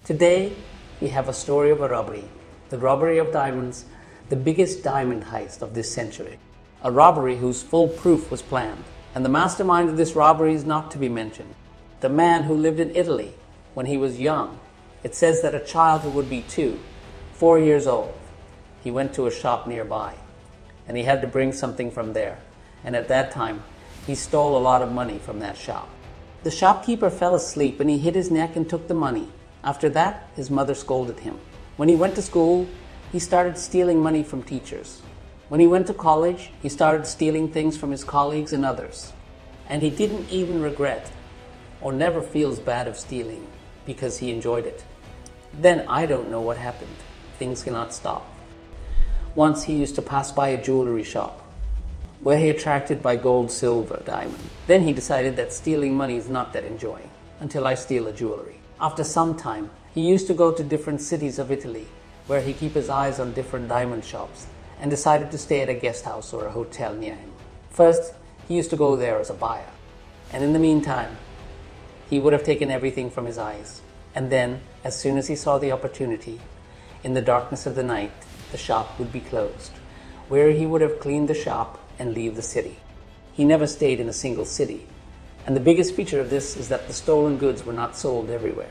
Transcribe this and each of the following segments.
Today, we have a story of a robbery, the robbery of diamonds, the biggest diamond heist of this century. A robbery whose full proof was planned, and the mastermind of this robbery is not to be mentioned. The man who lived in Italy when he was young. It says that a child who would be 4 years old, he went to a shop nearby, and he had to bring something from there. And at that time, he stole a lot of money from that shop. The shopkeeper fell asleep and he hit his neck and took the money. After that, his mother scolded him. When he went to school, he started stealing money from teachers. When he went to college, he started stealing things from his colleagues and others. And he didn't even regret or never feels bad of stealing because he enjoyed it. Then I don't know what happened. Things cannot stop. Once he used to pass by a jewelry shop where he attracted by gold, silver, diamond. Then he decided that stealing money is not that enjoying until I steal a jewelry. After some time, he used to go to different cities of Italy where he keep his eyes on different diamond shops and decided to stay at a guest house or a hotel near him. First, he used to go there as a buyer. And in the meantime, he would have taken everything from his eyes. And then, as soon as he saw the opportunity, in the darkness of the night, the shop would be closed, where he would have cleaned the shop and leave the city. He never stayed in a single city. And the biggest feature of this is that the stolen goods were not sold everywhere.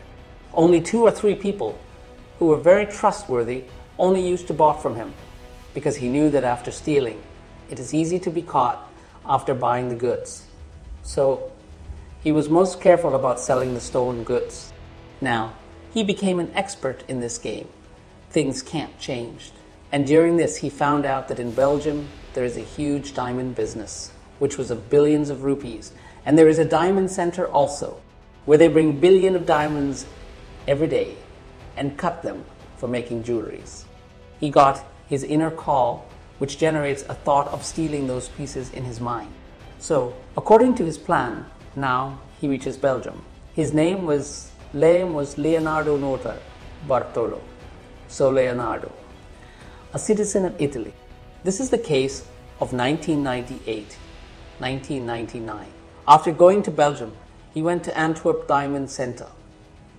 Only 2 or 3 people who were very trustworthy only used to buy from him, because he knew that after stealing, it is easy to be caught after buying the goods. So he was most careful about selling the stolen goods. Now, he became an expert in this game. Things can't change. And during this, he found out that in Belgium, there is a huge diamond business, which was of billions of rupees. And there is a diamond center also, where they bring billions of diamonds every day and cut them for making jewelries. He got his inner call, which generates a thought of stealing those pieces in his mind. So, according to his plan, now he reaches Belgium. His name was Leonardo Nota Bartolo. So Leonardo, a citizen of Italy. This is the case of 1998, 1999. After going to Belgium, he went to Antwerp Diamond Center,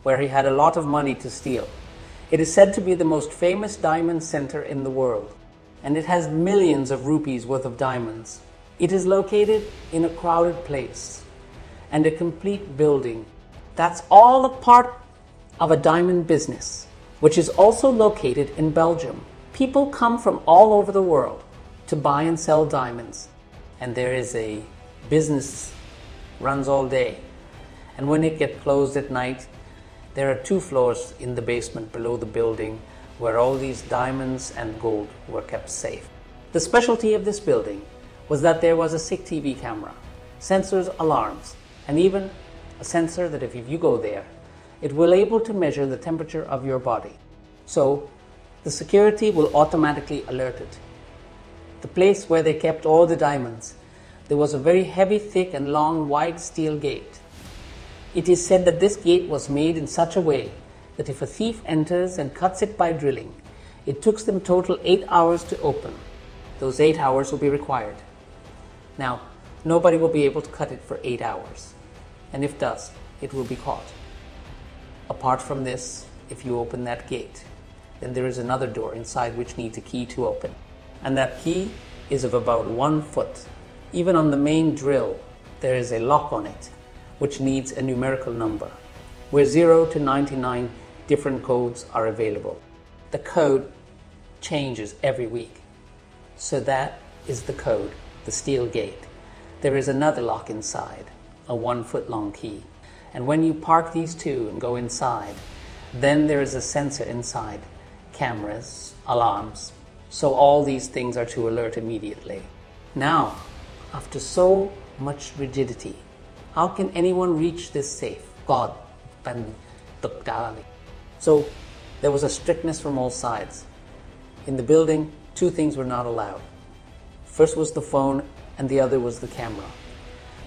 where he had a lot of money to steal. It is said to be the most famous diamond center in the world, and it has millions of rupees worth of diamonds. It is located in a crowded place and a complete building. That's all a part of a diamond business, which is also located in Belgium. People come from all over the world to buy and sell diamonds, and there is a business runs all day. And when it gets closed at night, there are 2 floors in the basement below the building where all these diamonds and gold were kept safe. The specialty of this building was that there was a CCTV camera, sensors, alarms, and even a sensor that if you go there, it will able to measure the temperature of your body. So the security will automatically alert it. The place where they kept all the diamonds, there was a very heavy, thick and long wide steel gate. It is said that this gate was made in such a way that if a thief enters and cuts it by drilling, it took them total 8 hours to open. Those 8 hours will be required. Now, nobody will be able to cut it for 8 hours. And if does, it will be caught. Apart from this, if you open that gate, then there is another door inside which needs a key to open. And that key is of about 1 foot. Even on the main drill, there is a lock on it, which needs a numerical number, where 0 to 99 different codes are available. The code changes every week. So that is the code, the steel gate. There is another lock inside, a 1 foot long key. And when you park these 2 and go inside, then there is a sensor inside, cameras, alarms. So all these things are to alert immediately. Now, after so much rigidity, how can anyone reach this safe? God, so there was a strictness from all sides. In the building, 2 things were not allowed. First was the phone and the other was the camera,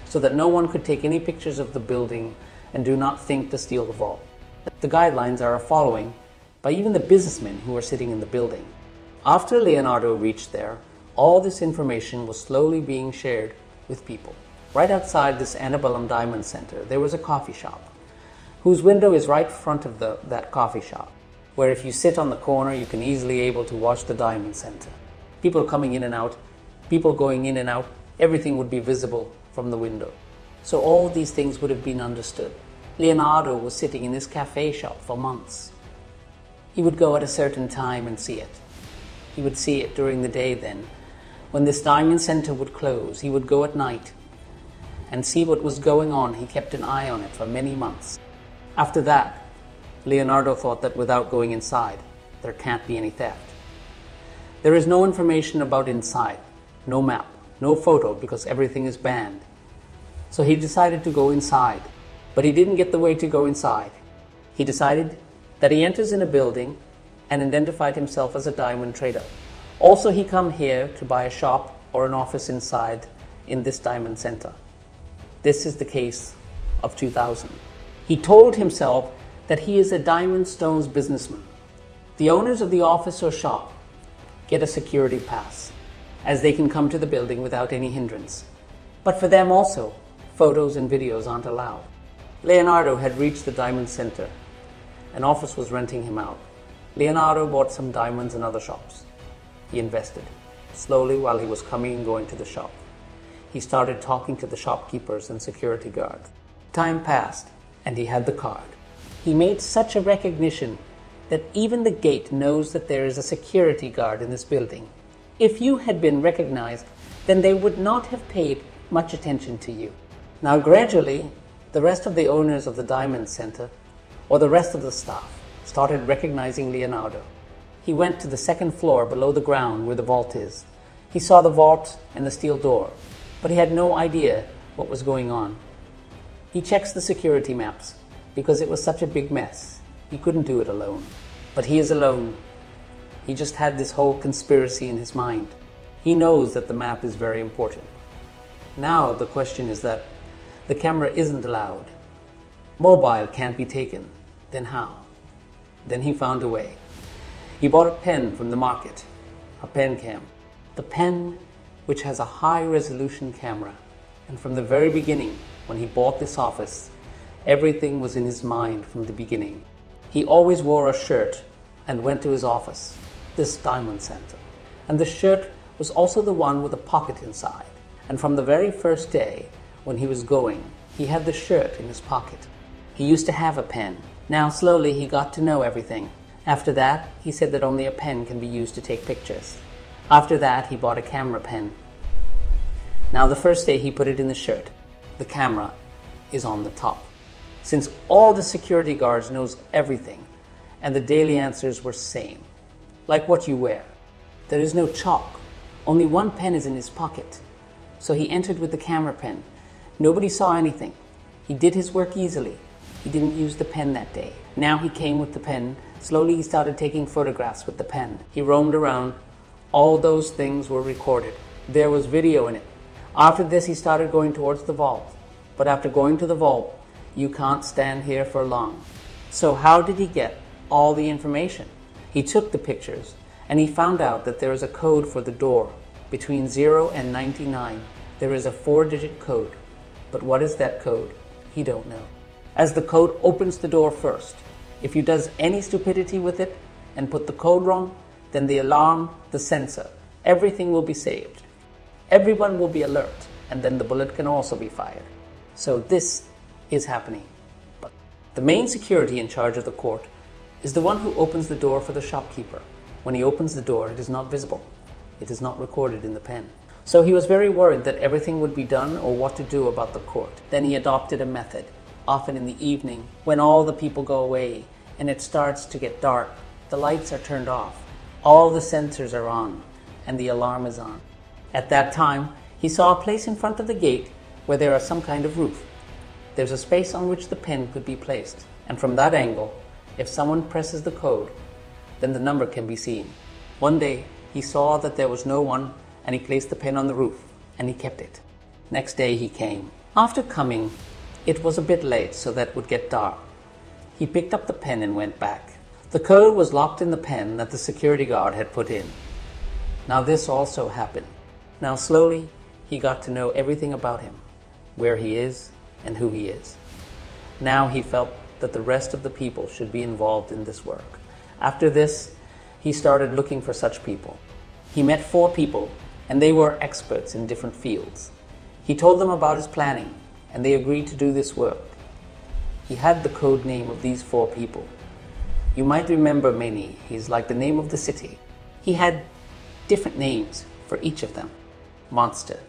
so that no one could take any pictures of the building and do not think to steal the vault. The guidelines are following by even the businessmen who are sitting in the building. After Leonardo reached there, all this information was slowly being shared with people. Right outside this antebellum diamond center, there was a coffee shop whose window is right in front of that coffee shop, where if you sit on the corner, you can easily able to watch the diamond center. People coming in and out, people going in and out, everything would be visible from the window. So all these things would have been understood. Leonardo was sitting in this cafe shop for months. He would go at a certain time and see it. He would see it during the day then. When this diamond center would close, he would go at night and see what was going on. He kept an eye on it for many months. After that, Leonardo thought that without going inside, there can't be any theft. There is no information about inside, no map, no photo, because everything is banned. So he decided to go inside, but he didn't get the way to go inside. He decided that he enters in a building and identified himself as a diamond trader. Also, he come here to buy a shop or an office inside in this diamond center. This is the case of 2000. He told himself that he is a diamond stones businessman. The owners of the office or shop get a security pass, as they can come to the building without any hindrance. But for them also, photos and videos aren't allowed. Leonardo had reached the diamond center. An office was renting him out. Leonardo bought some diamonds in other shops. He invested. Slowly, while he was coming and going to the shop, he started talking to the shopkeepers and security guards. Time passed, and he had the card. He made such a recognition that even the gate knows that there is a security guard in this building. If you had been recognized, then they would not have paid much attention to you. Now gradually, the rest of the owners of the diamond center, or the rest of the staff, started recognizing Leonardo. He went to the second floor below the ground where the vault is. He saw the vault and the steel door, but he had no idea what was going on. He checks the security maps because it was such a big mess. He couldn't do it alone. But he is alone. He just had this whole conspiracy in his mind. He knows that the map is very important. Now the question is that the camera isn't allowed. Mobile can't be taken. Then how? Then he found a way. He bought a pen from the market, a pen cam. The pen which has a high resolution camera. And from the very beginning, when he bought this office, everything was in his mind from the beginning. He always wore a shirt and went to his office, this diamond center. And the shirt was also the one with a pocket inside. And from the very first day when he was going, he had the shirt in his pocket. He used to have a pen. Now slowly he got to know everything. After that, he said that only a pen can be used to take pictures. After that, he bought a camera pen. Now the first day he put it in the shirt. The camera is on the top. Since all the security guards knows everything, and the daily answers were same, like what you wear. There is no chalk. Only one pen is in his pocket. So he entered with the camera pen. Nobody saw anything. He did his work easily. He didn't use the pen that day. Now he came with the pen. Slowly he started taking photographs with the pen. He roamed around. All those things were recorded. There was video in it. After this, he started going towards the vault. But after going to the vault, you can't stand here for long. So how did he get all the information? He took the pictures and he found out that there is a code for the door. Between 0 and 99, there is a 4-digit code. But what is that code? He don't know. As the code opens the door first, if you does any stupidity with it and put the code wrong, then the alarm, the sensor, everything will be saved. Everyone will be alert, and then the bullet can also be fired. So this is happening. But the main security in charge of the court is the one who opens the door for the shopkeeper. When he opens the door, it is not visible. It is not recorded in the pen. So he was very worried that everything would be done or what to do about the court. Then he adopted a method, often in the evening, when all the people go away and it starts to get dark. The lights are turned off, all the sensors are on, and the alarm is on. At that time, he saw a place in front of the gate where there is some kind of roof. There's a space on which the pen could be placed, and from that angle, if someone presses the code, then the number can be seen. One day, he saw that there was no one, and he placed the pen on the roof, and he kept it. Next day he came. After coming, it was a bit late, so that it would get dark. He picked up the pen and went back. The code was locked in the pen that the security guard had put in. Now this also happened. Now slowly, he got to know everything about him, where he is and who he is. Now he felt that the rest of the people should be involved in this work. After this, he started looking for such people. He met 4 people, and they were experts in different fields. He told them about his planning, and they agreed to do this work. He had the code name of these 4 people. You might remember many. He's like the name of the city. He had different names for each of them. Monster.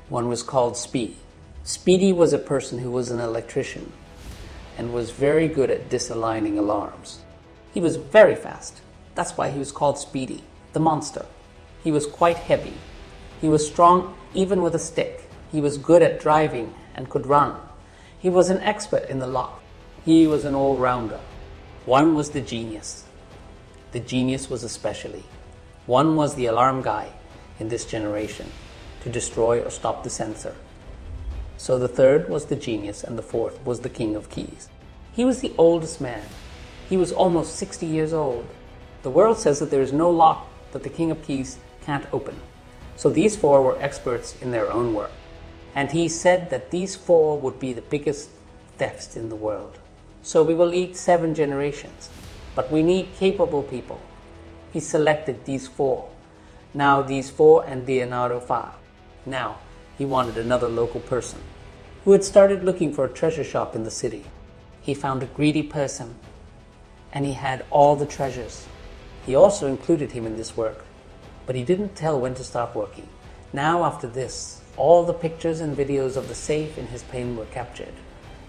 One was called Speedy. Speedy was a person who was an electrician and was very good at disaligning alarms. He was very fast. That's why he was called Speedy, the monster. He was quite heavy. He was strong even with a stick. He was good at driving and could run. He was an expert in the lock. He was an all-rounder. One was the genius. The genius was a specialty. One was the alarm guy in this generation to destroy or stop the sensor. So the third was the genius, and the fourth was the king of keys. He was the oldest man. He was almost 60 years old. The world says that there is no lock that the king of keys can't open. So these 4 were experts in their own work. And he said that these 4 would be the biggest thefts in the world. So we will need 7 generations, but we need capable people. He selected these 4. Now these 4 and Leonardo 5. Now he wanted another local person who had started looking for a treasure shop in the city. He found a greedy person, and he had all the treasures. He also included him in this work, but he didn't tell when to start working. Now after this, all the pictures and videos of the safe in his plane were captured.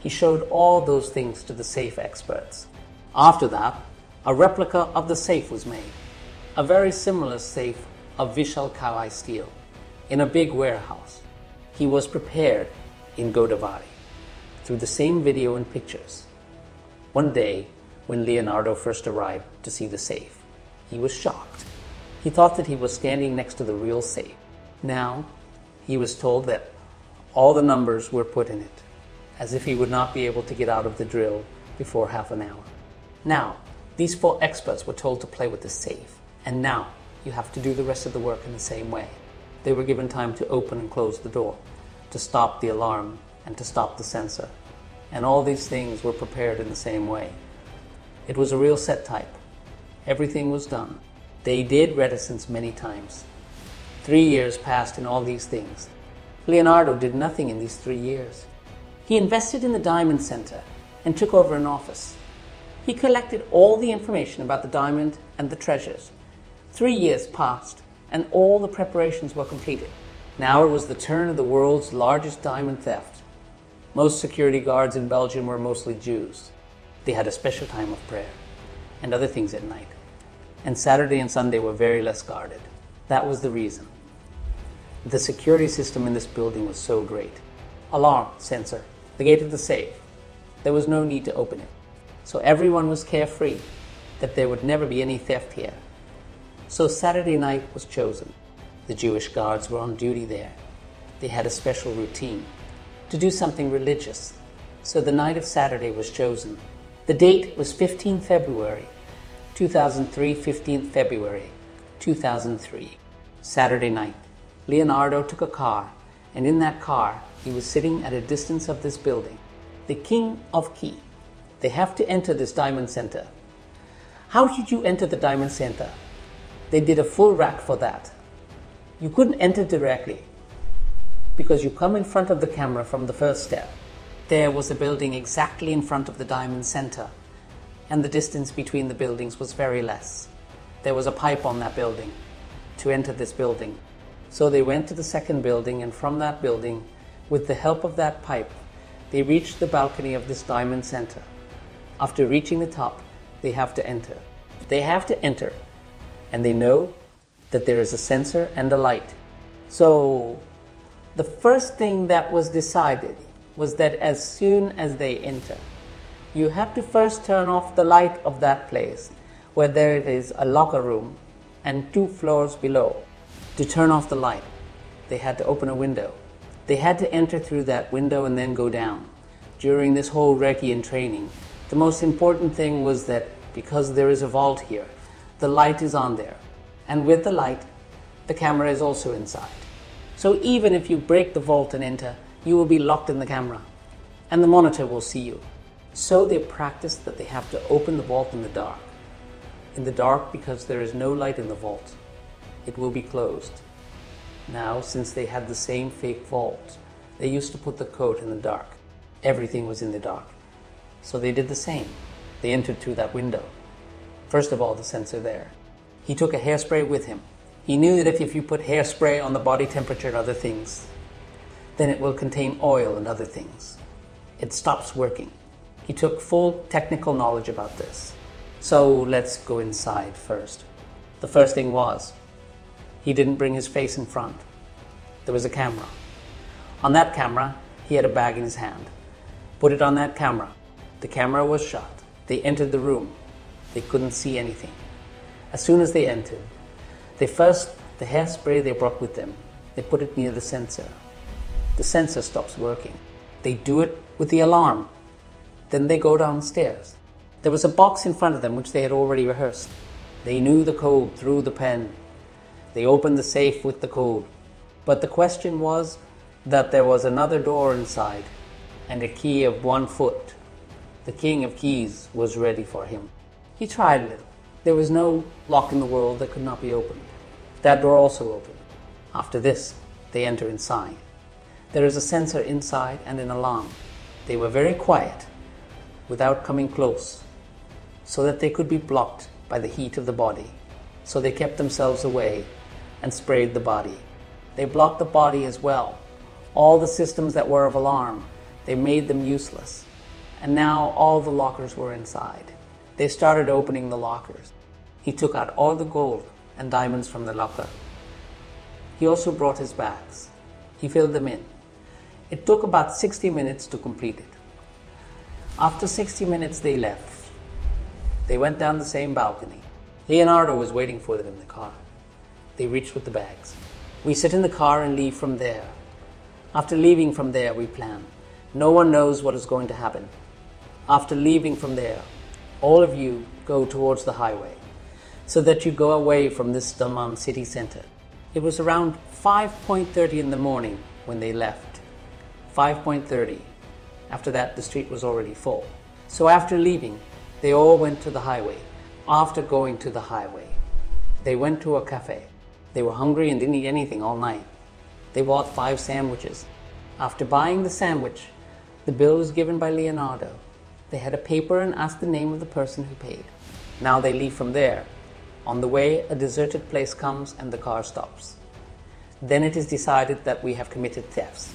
He showed all those things to the safe experts. After that, a replica of the safe was made. A very similar safe of Vishal Kawai steel in a big warehouse. He was prepared in Godavari through the same video and pictures. One day, when Leonardo first arrived to see the safe, he was shocked. He thought that he was standing next to the real safe. Now, he was told that all the numbers were put in it, as if he would not be able to get out of the drill before half an hour. Now, these 4 experts were told to play with the safe, and now you have to do the rest of the work in the same way. They were given time to open and close the door, to stop the alarm, and to stop the sensor. And all these things were prepared in the same way. It was a real set type. Everything was done. They did reticence many times. 3 years passed in all these things. Leonardo did nothing in these 3 years. He invested in the Diamond Center and took over an office. He collected all the information about the diamond and the treasures. 3 years passed, and all the preparations were completed. Now it was the turn of the world's largest diamond theft. Most security guards in Belgium were mostly Jews. They had a special time of prayer and other things at night. And Saturday and Sunday were very less guarded. That was the reason. The security system in this building was so great. Alarm, sensor, the gate of the safe. There was no need to open it. So everyone was carefree that there would never be any theft here. So Saturday night was chosen. The Jewish guards were on duty there. They had a special routine to do something religious. So the night of Saturday was chosen. The date was 15 February 2003, 15th February 2003. Saturday night, Leonardo took a car, and in that car, he was sitting at a distance of this building. The king of key. They have to enter this diamond center. How should you enter the diamond center? They did a full rack for that. You couldn't enter directly because you come in front of the camera from the first step. There was a building exactly in front of the diamond center, and the distance between the buildings was very less. There was a pipe on that building to enter this building. So they went to the second building, and from that building, with the help of that pipe, they reached the balcony of this diamond center. After reaching the top, they have to enter. They have to enter, and they know that there is a sensor and a light. So the first thing that was decided was that as soon as they enter, you have to first turn off the light of that place where there is a locker room and 2 floors below. To turn off the light, they had to open a window. They had to enter through that window and then go down. During this whole recce and training, the most important thing was that because there is a vault here, the light is on there. And with the light, the camera is also inside. So even if you break the vault and enter, you will be locked in the camera, and the monitor will see you. So they practiced that they have to open the vault in the dark. In the dark because there is no light in the vault. It will be closed. Now, since they had the same fake vault, they used to put the code in the dark. Everything was in the dark. So they did the same. They entered through that window. First of all, the sensor there. He took a hairspray with him. He knew that if you put hairspray on the body temperature and other things, then it will contain oil and other things. It stops working. He took full technical knowledge about this. So let's go inside first. The first thing was, he didn't bring his face in front. There was a camera. On that camera, he had a bag in his hand. Put it on that camera. The camera was shut. They entered the room. They couldn't see anything. As soon as they entered, the hairspray they brought with them, they put it near the sensor. The sensor stops working. They do it with the alarm. Then they go downstairs. There was a box in front of them which they had already rehearsed. They knew the code through the pen. They opened the safe with the code. But the question was that there was another door inside and a key of 1 foot. The king of keys was ready for him. He tried a little. There was no lock in the world that could not be opened. That door also opened. After this, they enter inside. There is a sensor inside and an alarm. They were very quiet, without coming close, so that they could be blocked by the heat of the body. So they kept themselves away and sprayed the body. They blocked the body as well. All the systems that were of alarm, they made them useless. And now all the lockers were inside. They started opening the lockers. He took out all the gold and diamonds from the locker. He also brought his bags. He filled them in. It took about 60 minutes to complete it. After 60 minutes, they left. They went down the same balcony. Leonardo was waiting for them in the car. They reached with the bags. We sit in the car and leave from there. After leaving from there, we plan. No one knows what is going to happen. After leaving from there, all of you go towards the highway, so that you go away from this Daman city center. It was around 5:30 in the morning when they left. 5:30. After that, the street was already full. So after leaving, they all went to the highway. After going to the highway, they went to a cafe. They were hungry and didn't eat anything all night. They bought 5 sandwiches. After buying the sandwich, the bill was given by Leonardo. They had a paper and asked the name of the person who paid. Now they leave from there. On the way, a deserted place comes and the car stops. Then it is decided that we have committed thefts,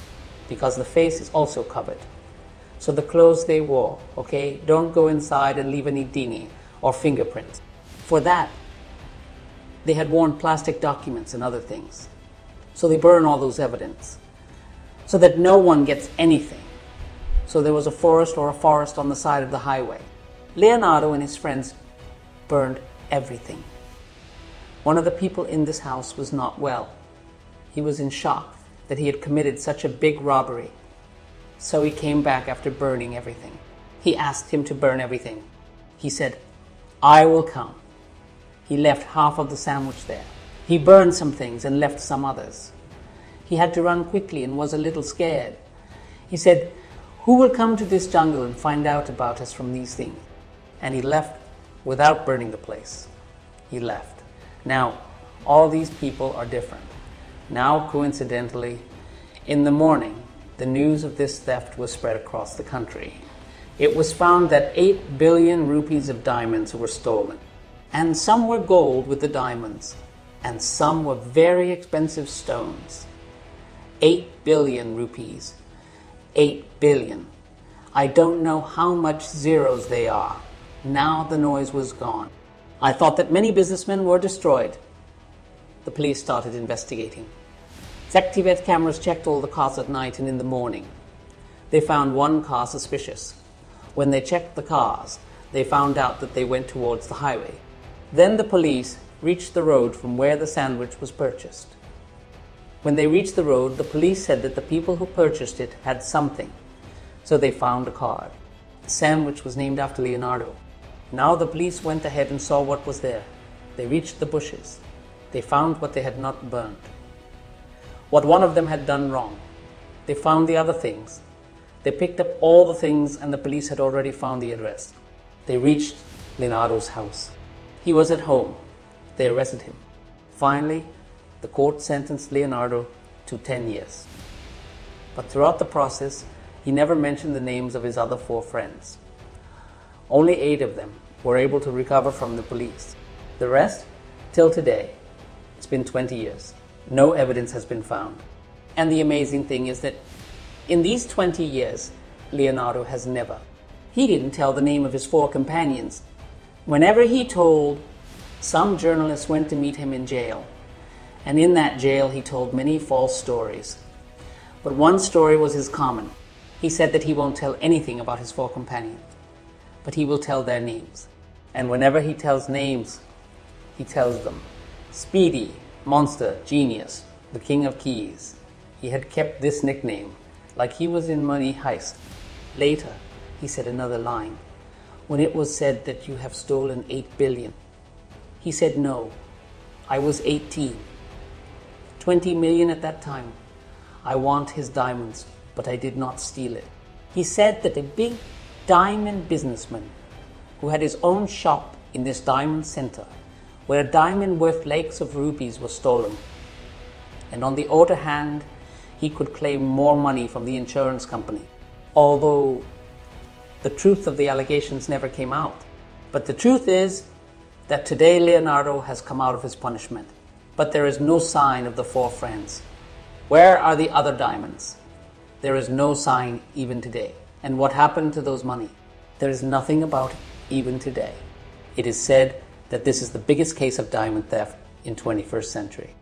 because the face is also covered. So the clothes they wore, okay, don't go inside and leave any DNA or fingerprints. For that, they had worn plastic documents and other things. So they burn all those evidence, so that no one gets anything. So there was a forest on the side of the highway. Leonardo and his friends burned everything. One of the people in this house was not well. He was in shock that he had committed such a big robbery. So he came back after burning everything. He asked him to burn everything. He said, "I will come." He left half of the sandwich there. He burned some things and left some others. He had to run quickly and was a little scared. He said, "Who will come to this jungle and find out about us from these things?" And he left without burning the place. He left. Now, all these people are different. Now, coincidentally, in the morning, the news of this theft was spread across the country. It was found that 8 billion rupees of diamonds were stolen. And some were gold with the diamonds, and some were very expensive stones. 8 billion rupees. 8 billion. I don't know how much zeros they are. Now the noise was gone. I thought that many businessmen were destroyed. The police started investigating. Detective cameras checked all the cars at night and in the morning. They found one car suspicious. When they checked the cars, they found out that they went towards the highway. Then the police reached the road from where the sandwich was purchased. When they reached the road, the police said that the people who purchased it had something. So they found a card. The sandwich was named after Leonardo. Now the police went ahead and saw what was there. They reached the bushes. They found what they had not burned. What one of them had done wrong. They found the other things. They picked up all the things and the police had already found the address. They reached Leonardo's house. He was at home. They arrested him. Finally, the court sentenced Leonardo to 10 years. But throughout the process, he never mentioned the names of his other 4 friends. Only 8 of them were able to recover from the police. The rest, till today, it's been 20 years. No evidence has been found. And the amazing thing is that in these 20 years, Leonardo has never. He didn't tell the name of his 4 companions. Whenever he told, some journalists went to meet him in jail. And in that jail, he told many false stories. But one story was his common. He said that he won't tell anything about his 4 companions, but he will tell their names. And whenever he tells names, he tells them Speedy, Monster, Genius, the King of Keys. He had kept this nickname, like he was in Money Heist. Later, he said another line. When it was said that you have stolen 8 billion, he said, no, I was 18. 20 million at that time. I want his diamonds, but I did not steal it. He said that a big diamond businessman who had his own shop in this diamond center, where a diamond worth lakhs of rupees was stolen. And on the other hand, he could claim more money from the insurance company, although the truth of the allegations never came out. But the truth is that today Leonardo has come out of his punishment, but there is no sign of the 4 friends. Where are the other diamonds? There is no sign even today. And what happened to those money? There is nothing about it even today. It is said that this is the biggest case of diamond theft in 21st century.